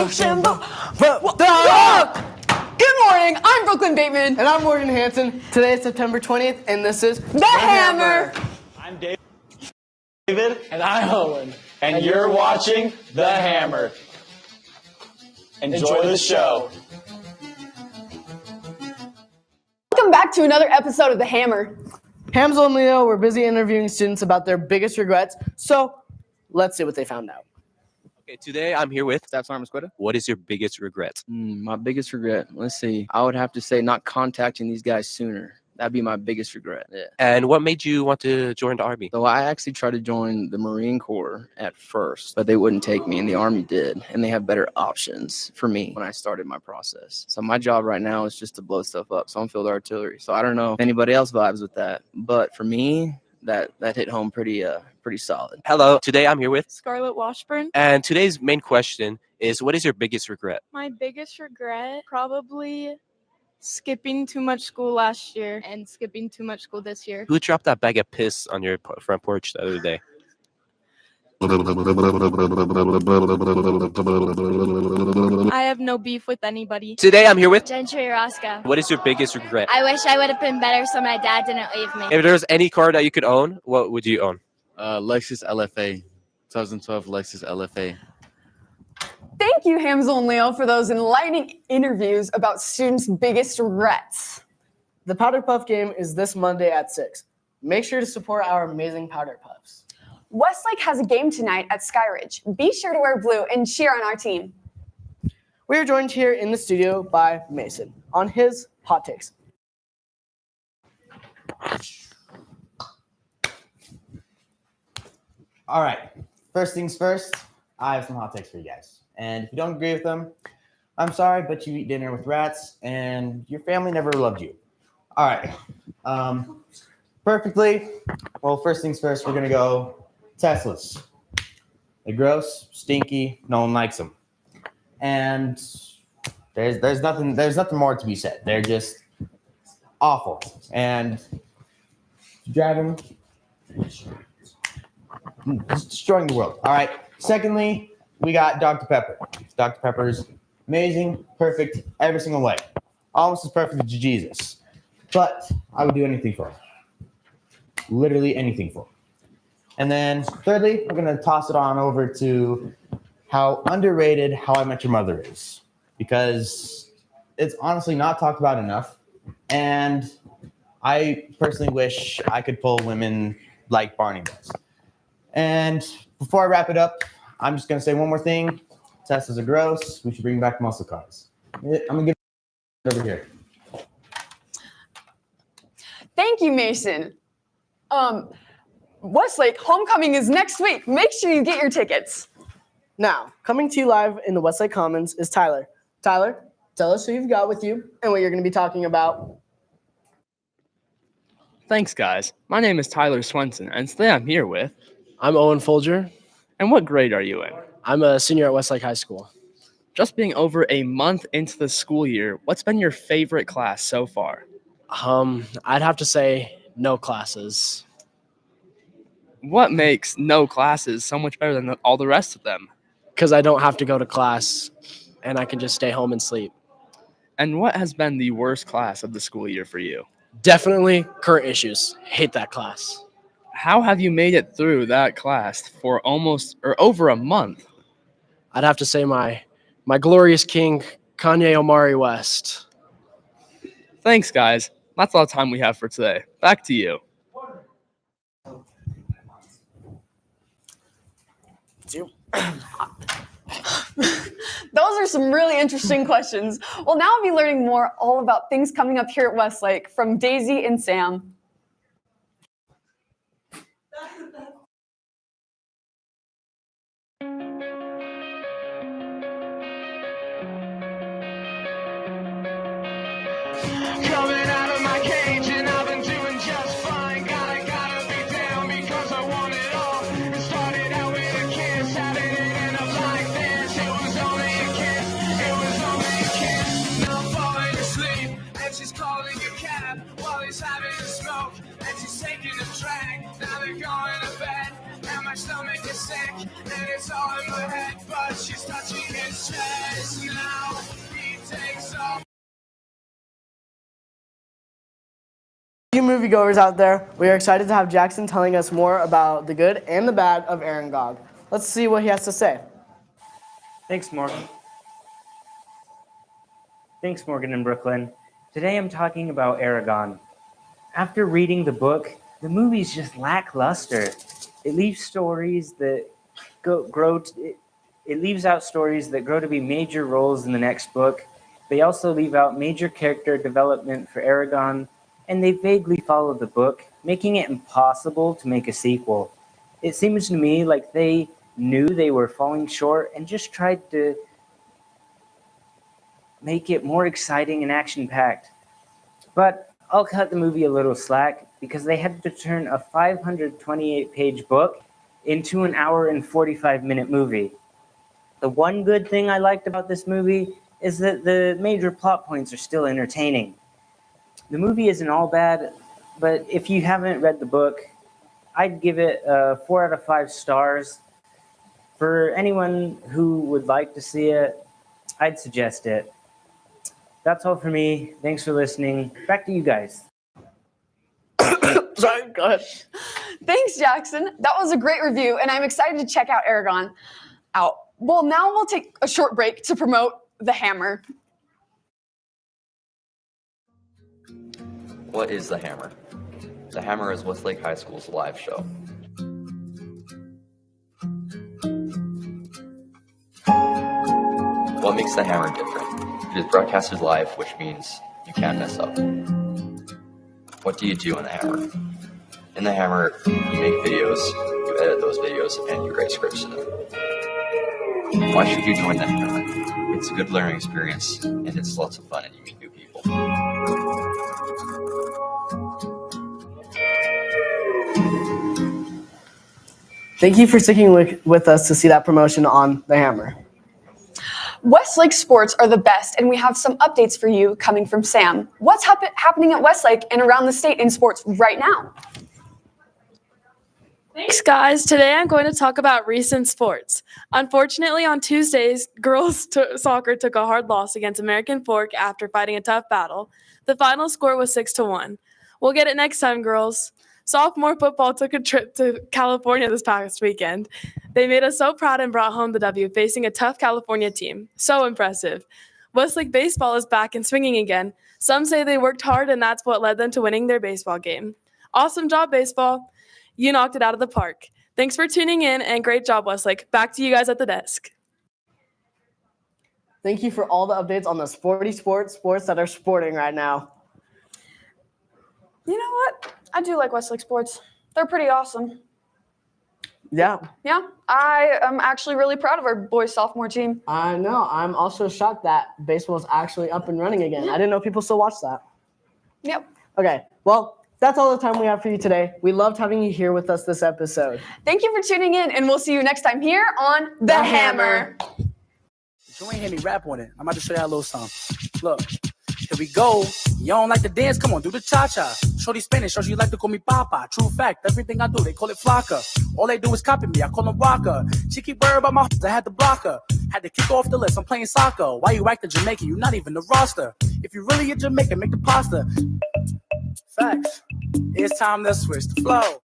Rochambeau. Good morning, I'm Brooklyn Bateman. And I'm Morgan Hansen. Today is September 20th, and this is The Hammer. I'm David. And I'm Owen. And you're watching The Hammer. Enjoy the show. Welcome back to another episode of The Hammer. Hamza and Leo were busy interviewing students about their biggest regrets, so let's see what they found out. Okay, today I'm here with Staff Sergeant Mosqueda. What is your biggest regret? My biggest regret, let's see. I would have to say not contacting these guys sooner. That'd be my biggest regret. Yeah. And what made you want to join the Army? So I actually tried to join the Marine Corps at first, but they wouldn't take me, and the Army did. And they have better options for me when I started my process. So my job right now is just to blow stuff up. So I'm field artillery. So I don't know if anybody else vibes with that. But for me, that hit home pretty solid. Hello, today I'm here with, Scarlett Washburn. and today's main question is, what is your biggest regret? My biggest regret, probably skipping too much school last year and skipping too much school this year. Who dropped that bag of piss on your front porch the other day? I have no beef with anybody. Today I'm here with, Gentry Roscoe. what is your biggest regret? I wish I would have been better so my dad didn't leave me. If there was any car that you could own, what would you own? Lexus LFA, 2012 Lexus LFA. Thank you, Hamza and Leo, for those enlightening interviews about students' biggest regrets. The Powder Puff game is this Monday at 6. Make sure to support our amazing Powder Puffs. Westlake has a game tonight at Skyridge. Be sure to wear blue and cheer on our team. We are joined here in the studio by Mason on his hot takes. All right. First things first, I have some hot takes for you guys. And if you don't agree with them, I'm sorry, but you eat dinner with rats and your family never loved you. All right. Perfectly. Well, first things first, we're going to go Teslas. They're gross, stinky, no one likes them. And there's nothing more to be said. They're just awful. And you drive them, just destroying the world. All right. Secondly, we got Dr. Pepper. Dr. Pepper's amazing, perfect, every single way. Almost as perfect as Jesus. But I would do anything for him. Literally anything for him. And then thirdly, we're going to toss it on over to how underrated How I Met Your Mother is. Because it's honestly not talked about enough. And I personally wish I could pull women like Barney does. And before I wrap it up, I'm just going to say one more thing. Teslas are gross. We should bring back muscle cars. I'm going to get it over here. Thank you, Mason. Westlake, homecoming is next week. Make sure you get your tickets. Now, coming to you live in the Westlake Commons is Tyler. Tyler, tell us who you've got with you and what you're going to be talking about. Thanks, guys. My name is Tyler Swenson, and today I'm here with. I'm Owen Folger. And what grade are you in? I'm a senior at Westlake High School. Just being over a month into the school year, what's been your favorite class so far? I'd have to say no classes. What makes no classes so much better than all the rest of them? Because I don't have to go to class and I can just stay home and sleep. And what has been the worst class of the school year for you? Definitely current issues. Hate that class. How have you made it through that class for almost or over a month? I'd have to say my glorious king, Kanye Omari West. Thanks, guys. That's all the time we have for today. Back to you. Those are some really interesting questions. Well, now we'll be learning more all about things coming up here at Westlake from Daisy and Sam. Coming out of my cage and I've been doing just fine. Gotta be down because I want it all. It started out with a kiss, how did it end up like this? It was only a kiss, it was only a kiss. Now I'm falling asleep and she's calling a cab while he's having a smoke and she's taking a drag. Now they're going to bed and my stomach is sick, and it's all in my head, but she's touching his chest now. He takes off. You moviegoers out there, we are excited to have Jackson telling us more about the good and the bad of Aragog. Let's see what he has to say. Thanks, Morgan. Thanks, Morgan in Brooklyn. Today I'm talking about Aragon. After reading the book, the movie's just lackluster. It leaves stories that it leaves out stories that grow to be major roles in the next book. They also leave out major character development for Aragon, and they vaguely follow the book, making it impossible to make a sequel. It seems to me like they knew they were falling short and just tried to make it more exciting and action-packed. But I'll cut the movie a little slack because they had to turn a 528-page book into an hour and 45-minute movie. The one good thing I liked about this movie is that the major plot points are still entertaining. The movie isn't all bad, but if you haven't read the book, I'd give it 4 out of 5 stars. For anyone who would like to see it, I'd suggest it. That's all for me. Thanks for listening. Back to you guys. Sorry, go ahead. Thanks, Jackson. That was a great review, and I'm excited to check out Aragon out. Well, now we'll take a short break to promote The Hammer. What is The Hammer? The Hammer is Westlake High School's live show. What makes The Hammer different? It is broadcasted live, which means you can't mess up. What do you do in The Hammer? In The Hammer, you make videos, you edit those videos, and you write scripts to them. Why should you join The Hammer? It's a good learning experience, and it's lots of fun, and you meet new people. Thank you for sticking with us to see that promotion on The Hammer. Westlake sports are the best, and we have some updates for you coming from Sam. What's happening at Westlake and around the state in sports right now? Thanks, guys. Today I'm going to talk about recent sports. Unfortunately, on Tuesdays, girls soccer took a hard loss against American Fork after fighting a tough battle. The final score was 6-1. We'll get it next time, girls. Sophomore football took a trip to California this past weekend. They made us so proud and brought home the W, facing a tough California team. So impressive. Westlake baseball is back and swinging again. Some say they worked hard, and that's what led them to winning their baseball game. Awesome job, baseball. You knocked it out of the park. Thanks for tuning in, and great job, Westlake. Back to you guys at the desk. Thank you for all the updates on the sports that are sporting right now. You know what? I do like Westlake sports. They're pretty awesome. Yeah. Yeah, I am actually really proud of our boys sophomore team. I know. I'm also shocked that baseball is actually up and running again. I didn't know people still watch that. Yep. Okay. Well, that's all the time we have for you today. We loved having you here with us this episode. Thank you for tuning in, and we'll see you next time here on The Hammer. You ain't hear me rap on it. I'm about to show you a little something. Look, here we go. You don't like to dance? Come on, do the cha-cha. Shorty Spanish, shows you like to call me Papa. True fact, everything I do, they call it Flocka. All they do is copy me, I call them Rocker. She keep worried about my I had to block her. Had to kick off the list, I'm playing soccer. Why you acting Jamaican? You not even the roster. If you really a Jamaican, make the pasta. Facts. It's time to switch the flow.